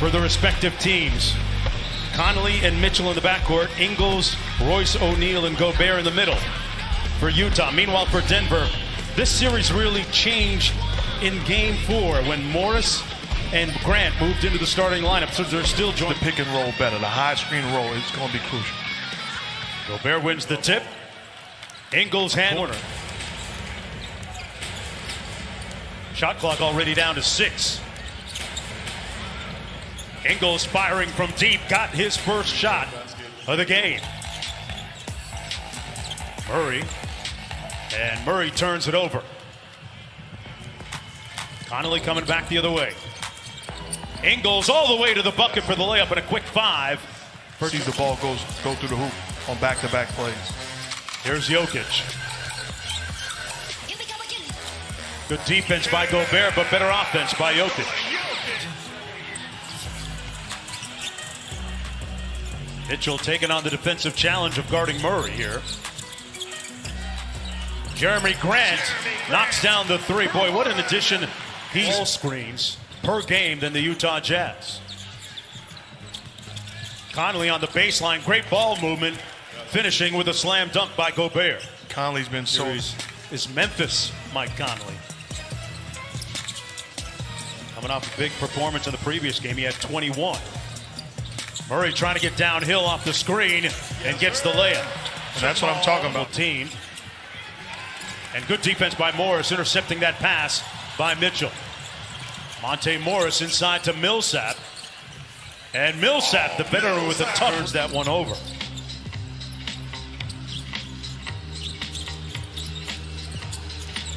for the respective teams. Connolly and Mitchell in the backcourt, Ingles, Royce O'Neal, and Gobert in the middle for Utah. Meanwhile, for Denver, this series really changed in Game 4 when Morris and Grant moved into the starting lineup, so they're still joined. The pick and roll better. The high screen roll is going to be crucial. Gobert wins the tip. Ingles hand corner. Shot clock already down to 6. Ingles firing from deep, got his first shot of the game. Murray, and Murray turns it over. Connolly coming back the other way. Ingles all the way to the bucket for the layup and a quick 5. Sees the ball go through the hoop on back-to-back plays. Here's Jokic. Good defense by Gobert, but better offense by Jokic. Mitchell taking on the defensive challenge of guarding Murray here. Jeremy Grant knocks down the 3. Boy, what an addition. He's all screens per game than the Utah Jazz. Conley on the baseline, great ball movement, finishing with a slam dunk by Gobert. Conley's been so... Is Memphis Mike Conley. Coming off a big performance in the previous game, he had 21. Murray trying to get downhill off the screen and gets the layup. And that's what I'm talking about. Team. And good defense by Morris, intercepting that pass by Mitchell. Monte Morris inside to Millsap. And Millsap, the veteran with the tough, turns that one over.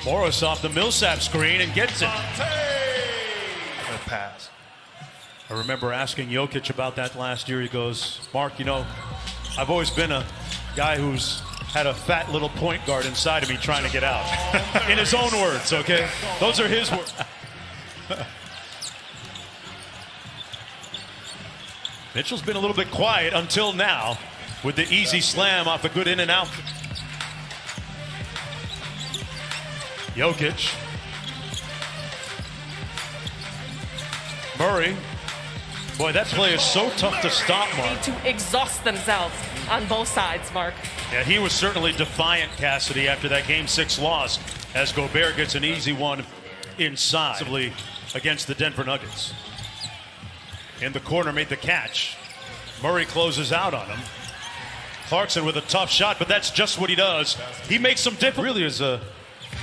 Morris off the Millsap screen and gets it. A pass. I remember asking Jokic about that last year. He goes, Mark, you know, I've always been a guy who's had a fat little point guard inside of me trying to get out. In his own words, okay? Those are his words. Mitchell's been a little bit quiet until now with the easy slam off a good in and out. Jokic. Murray. Boy, that play is so tough to stop, Mark. To exhaust themselves on both sides, Mark. Yeah, he was certainly defiant, Cassidy, after that Game 6 loss, as Gobert gets an easy one inside against the Denver Nuggets. In the corner, made the catch. Murray closes out on him. Clarkson with a tough shot, but that's just what he does. He makes some difference. Really is a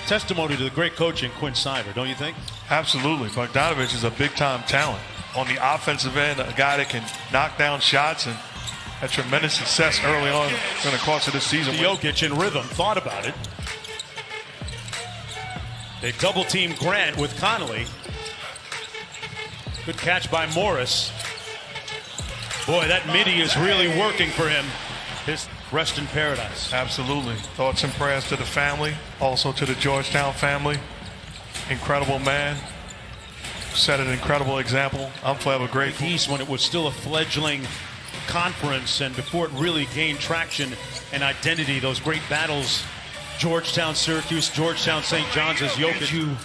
testimony to the great coaching, Quinn Snyder, don't you think? Absolutely. Bogdanovich is a big-time talent. On the offensive end, a guy that can knock down shots and had tremendous success early on in the course of this season. Jokic in rhythm, thought about it. They double-team Grant with Connolly. Good catch by Morris. Boy, that midi is really working for him. His rest in paradise. Absolutely. Thoughts and prayers to the family, also to the Georgetown family. Incredible man. Set an incredible example. I'm forever grateful. East, when it was still a fledgling conference and before it really gained traction and identity, those great battles, Georgetown, Syracuse, Georgetown, St. John's, as Jokic, you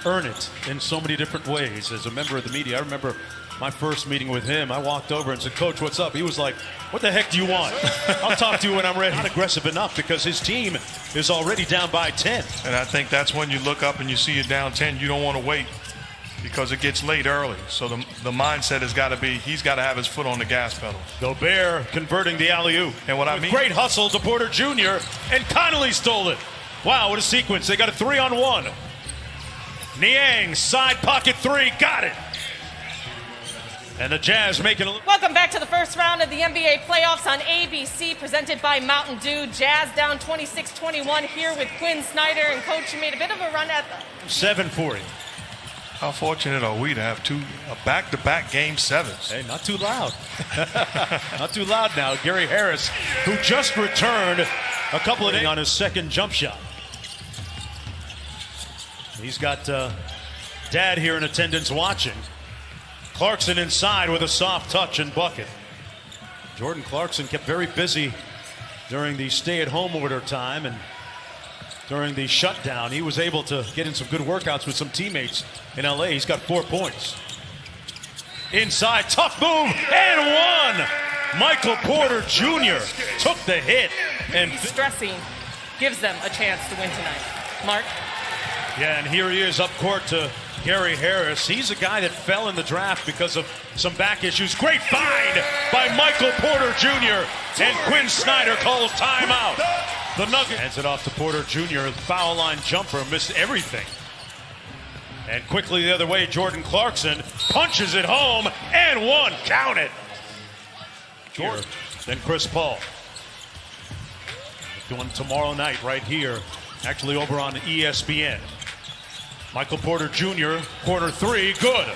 earn it in so many different ways. As a member of the media, I remember my first meeting with him. I walked over and said, Coach, what's up? He was like, what the heck do you want? I'll talk to you when I'm ready. Not aggressive enough because his team is already down by 10. And I think that's when you look up and you see you're down 10, you don't want to wait because it gets late early. So the mindset has got to be, he's got to have his foot on the gas pedal. Gobert converting the alley-oop. And what I mean, great hustle to Porter Jr. and Connolly stole it. Wow, what a sequence. They got a 3-on-1. Niang, side pocket 3, got it. And the Jazz making a... Welcome back to the first round of the NBA playoffs on ABC, presented by Mountain Dew. Jazz down 26-21 here with Quinn Snyder. And, Coach, you made a bit of a run at the... 7-40. How fortunate are we to have a back-to-back Game 7s? Hey, not too loud. Not too loud now. Gary Harris, who just returned a couple of days on his second jump shot. He's got Dad here in attendance watching. Clarkson inside with a soft touch and bucket. Jordan Clarkson kept very busy during the stay-at-home order time, and during the shutdown, he was able to get in some good workouts with some teammates in LA. He's got 4 points. inside, tough move, and one. Michael Porter Jr. took the hit. And stressing gives them a chance to win tonight. Mark? Yeah, and here he is up court to Gary Harris. He's a guy that fell in the draft because of some back issues. Great find by Michael Porter Jr. And Quinn Snyder calls timeout. The Nuggets hands it off to Porter Jr. Foul line jumper, missed everything. And quickly the other way, Jordan Clarkson punches it home and one. Count it. Jordan. Then Chris Paul. Doing tomorrow night right here, actually over on ESPN. Michael Porter Jr., corner three, good.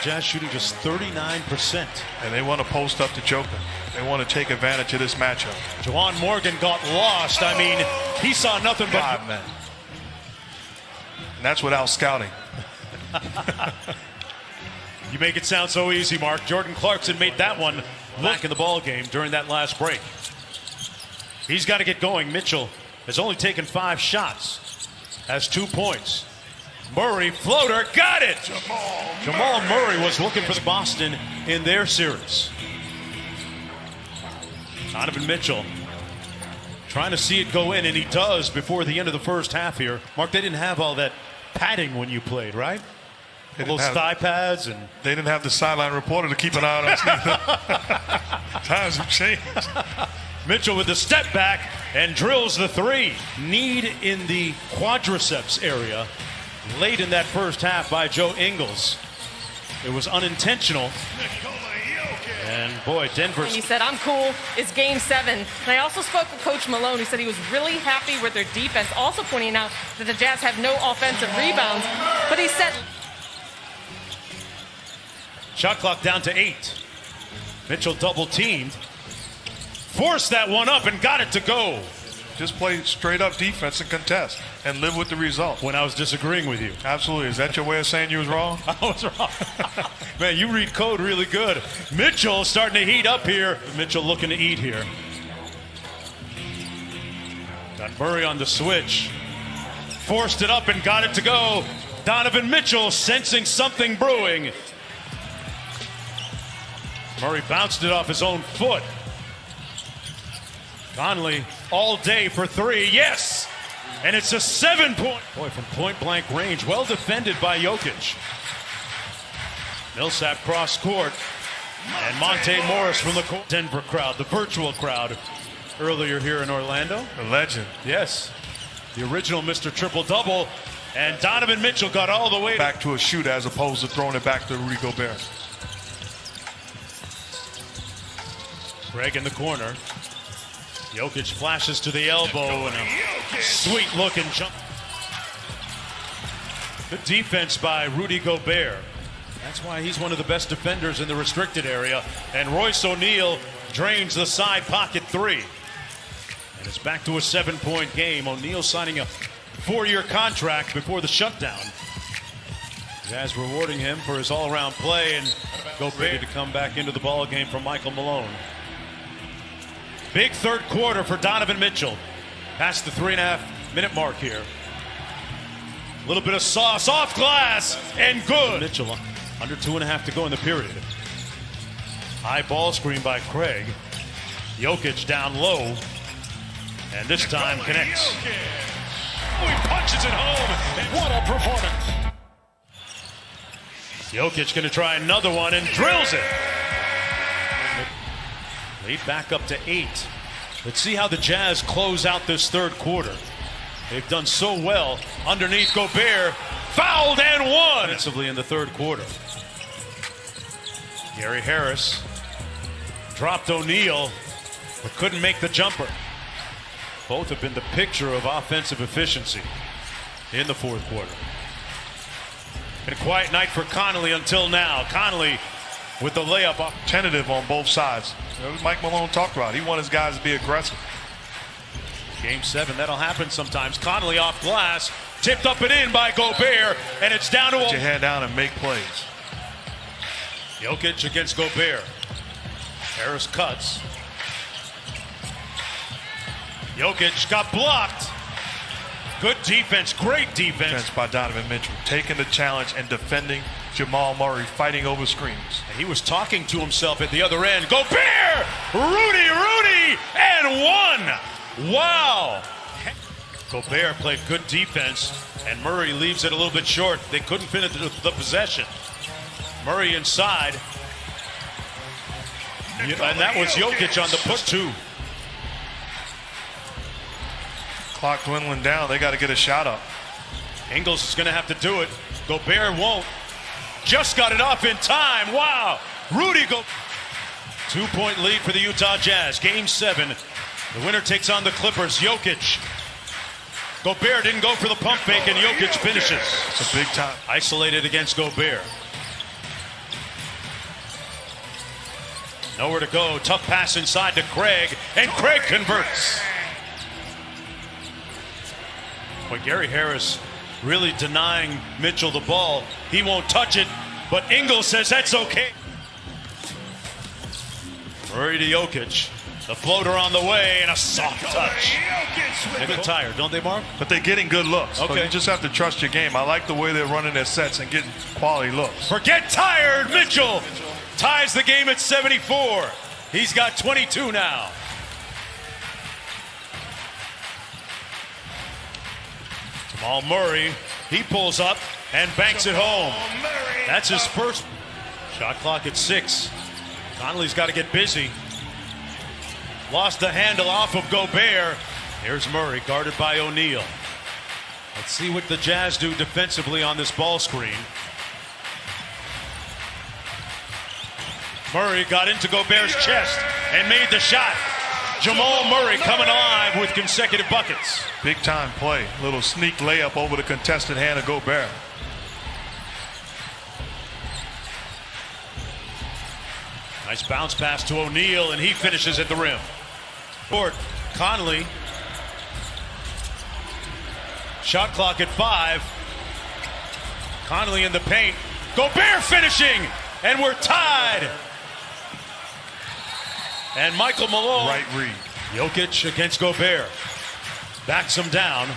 Jazz shooting just 39%. And they want to post up to Joker. They want to take advantage of this matchup. Juwan Morgan got lost. I mean, he saw nothing but... God, man. And that's without scouting. You make it sound so easy, Mark. Jordan Clarkson made that one back in the ball game during that last break. He's got to get going. Mitchell has only taken 5 shots, has 2 points. Murray, floater, got it! Jamal Murray was looking for Boston in their series. Donovan Mitchell trying to see it go in, and he does before the end of the first half here. Mark, they didn't have all that padding when you played, right? Those thigh pads, and they didn't have the sideline reporter to keep an eye on us either. Times have changed. Mitchell with the step back and drills the three. Need in the quadriceps area late in that first half by Joe Ingles. It was unintentional. And boy, Denver. And he said, I'm cool. It's game 7. And I also spoke with Coach Malone, who said he was really happy with their defense, also pointing out that the Jazz have no offensive rebounds. But he said... Shot clock down to 8. Mitchell double teamed. Forced that one up and got it to go. Just play straight up defense and contest and live with the result. When I was disagreeing with you. Absolutely. Is that your way of saying you was wrong? I was wrong. Man, you read code really good. Mitchell starting to heat up here. Mitchell looking to eat here. Got Murray on the switch. Forced it up and got it to go. Donovan Mitchell sensing something brewing. Murray bounced it off his own foot. Conley all day for 3. Yes! And it's a 7-point. Boy, from point-blank range. Well defended by Jokic. Millsap cross court. And Monte Morris from the court. Denver crowd, the virtual crowd, earlier here in Orlando. A legend. Yes. The original Mr. Triple-Double. And Donovan Mitchell got all the way back to a shoot as opposed to throwing it back to Rudy Gobert. Greg in the corner. Jokic flashes to the elbow and a sweet-looking jump. Good defense by Rudy Gobert. That's why he's one of the best defenders in the restricted area. And Royce O'Neal drains the side pocket 3. And it's back to a 7-point game. O'Neal signing a 4-year contract before the shutdown. Jazz rewarding him for his all-around play, and Gobert to come back into the ball game from Michael Malone. Big third quarter for Donovan Mitchell. Past the 3.5-minute mark here. A little bit of sauce off glass and good. Mitchell under 2.5 to go in the period. High ball screen by Craig. Jokic down low. And this time connects. Oh, he punches it home. And what a performance. Jokic going to try another one and drills it. Lead back up to 8. Let's see how the Jazz close out this third quarter. They've done so well underneath Gobert. Fouled and won. Offensively in the third quarter. Gary Harris dropped O'Neal, but couldn't make the jumper. Both have been the picture of offensive efficiency in the fourth quarter. Been a quiet night for Conley until now. Conley with the layup up. Tentative on both sides. Mike Malone talked about. He wanted his guys to be aggressive. Game 7, that'll happen sometimes. Conley off glass, tipped up and in by Gobert, and it's down to... Put your head down and make plays. Jokic against Gobert. Harris cuts. Jokic got blocked. Good defense, great defense. By Donovan Mitchell, taking the challenge and defending Jamal Murray fighting over screens. He was talking to himself at the other end. Gobert! Rudy! And one! Wow! Gobert played good defense, and Murray leaves it a little bit short. They couldn't finish the possession. Murray inside. And that was Jokic on the push, too. Clock dwindling down. They got to get a shot up. Ingles is going to have to do it. Gobert won't. Just got it off in time. Wow. Rudy go. 2-point lead for the Utah Jazz. Game 7. The winner takes on the Clippers. Jokic. Gobert didn't go for the pump fake, and Jokic finishes. It's a big time. Isolated against Gobert. Nowhere to go. Tough pass inside to Craig, and Craig converts. Boy, Gary Harris really denying Mitchell the ball. He won't touch it, but Ingles says that's okay. Murray to Jokic. The floater on the way, and a soft touch. They get tired, don't they, Mark? But they're getting good looks. Okay. So you just have to trust your game. I like the way they're running their sets and getting quality looks. Forget tired. Mitchell ties the game at 74. He's got 22 now. Jamal Murray, he pulls up and banks it home. That's his first. Shot clock at 6. Conley's got to get busy. Lost the handle off of Gobert. Here's Murray, guarded by O'Neal. Let's see what the Jazz do defensively on this ball screen. Murray got into Gobert's chest and made the shot. Jamal Murray coming alive with consecutive buckets. Big time play. Little sneak layup over the contested hand of Gobert. Nice bounce pass to O'Neal, and he finishes at the rim. Court, Conley. Shot clock at 5. Conley in the paint. Gobert finishing, and we're tied. And Michael Malone. Right read. Jokic against Gobert. Backs him down.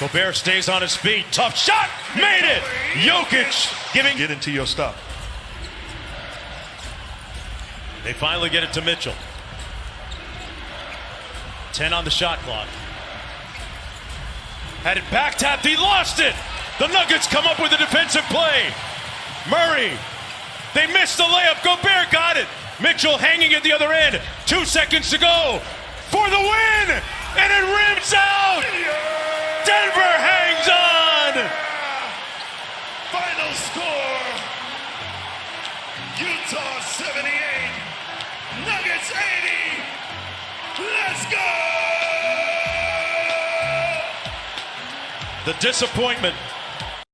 Gobert stays on his feet. Tough shot. Made it. Jokic giving. Get into your stuff. They finally get it to Mitchell. 10 on the shot clock. Had it back tapped. He lost it. The Nuggets come up with a defensive play. Murray. They missed the layup. Gobert got it. Mitchell hanging at the other end. 2 seconds to go for the win. And it rims out. Denver hangs on. Final score. Utah 78. Nuggets 80. Let's go. The disappointment